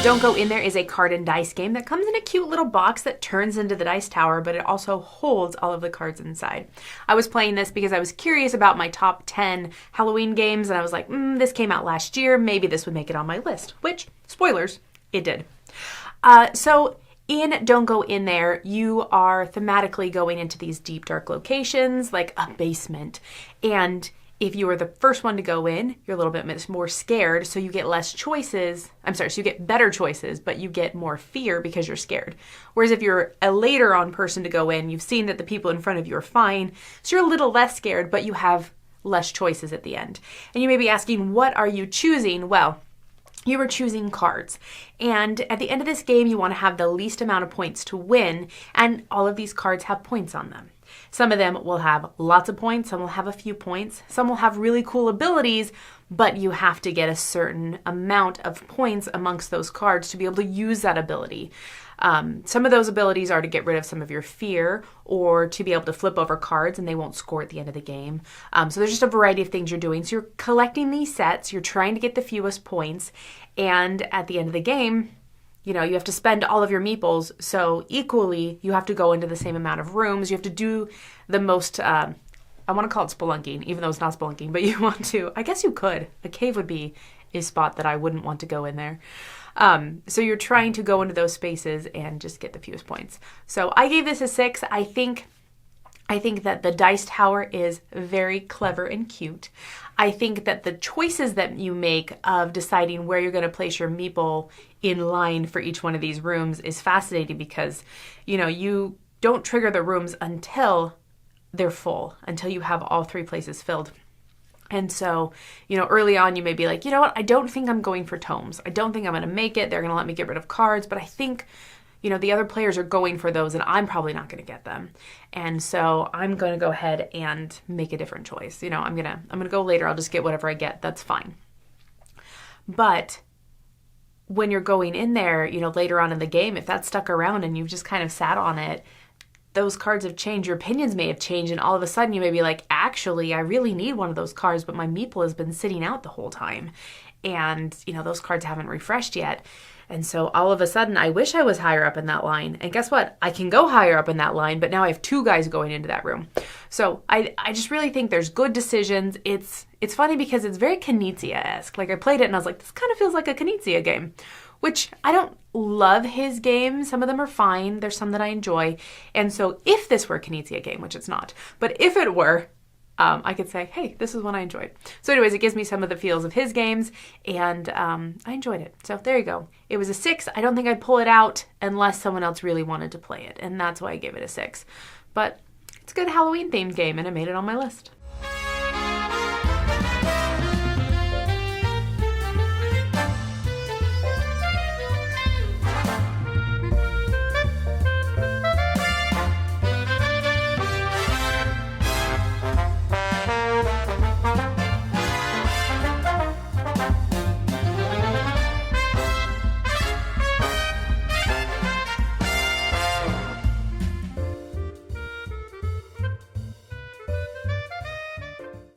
Don't Go In There is a card and dice game that comes in a cute little box that turns into the dice tower, but it also holds all of the cards inside. I was playing this because I was curious about my top 10 Halloween games, and I was like, this came out last year, maybe this would make it on my list, which, spoilers, it did. So in Don't Go In There, you are thematically going into these deep, dark locations, like a basement, and if you are the first one to go in, you're a little bit more scared, so you get less choices. So you get better choices, but you get more fear because you're scared. Whereas if you're a later on person to go in, you've seen that the people in front of you are fine, so you're a little less scared, but you have less choices at the end. And you may be asking, what are you choosing? Well, you are choosing cards. And at the end of this game, you want to have the least amount of points to win, and all of these cards have points on them. Some of them will have lots of points, some will have a few points, some will have really cool abilities, but you have to get a certain amount of points amongst those cards to be able to use that ability. Some of those abilities are to get rid of some of your fear or to be able to flip over cards and they won't score at the end of the game. So there's just a variety of things you're doing. So you're collecting these sets, you're trying to get the fewest points, and at the end of the game, you have to spend all of your meeples, so equally you have to go into the same amount of rooms. You have to do the most, I want to call it spelunking, even though it's not spelunking, but you want to, I guess you could. A cave would be a spot that I wouldn't want to go in there. So you're trying to go into those spaces and just get the fewest points. So I gave this a 6. I think that the dice tower is very clever and cute. I think that the choices that you make of deciding where you're going to place your meeple in line for each one of these rooms is fascinating because, you don't trigger the rooms until they're full, until you have all 3 places filled. And so, early on you may be like, you know what, I don't think I'm going for tomes. I don't think I'm going to make it. They're going to let me get rid of cards, but I think the other players are going for those and I'm probably not going to get them. And so I'm going to go ahead and make a different choice. I'm going to go later. I'll just get whatever I get. That's fine. But when you're going in there, later on in the game, if that's stuck around and you've just kind of sat on it, those cards have changed. Your opinions may have changed. And all of a sudden you may be like, actually, I really need one of those cards, but my meeple has been sitting out the whole time. And, those cards haven't refreshed yet. And so all of a sudden, I wish I was higher up in that line. And guess what? I can go higher up in that line, but now I have 2 guys going into that room. So I just really think there's good decisions. It's funny because it's very Knizia-esque. Like I played it and I was like, this kind of feels like a Knizia game, which I don't love his games. Some of them are fine. There's some that I enjoy. And so if this were a Knizia game, which it's not, but if it were, I could say, hey, this is one I enjoyed. So anyways, it gives me some of the feels of his games, and I enjoyed it. So there you go. It was a 6. I don't think I'd pull it out unless someone else really wanted to play it, and that's why I gave it a 6. But it's a good Halloween-themed game, and it made it on my list.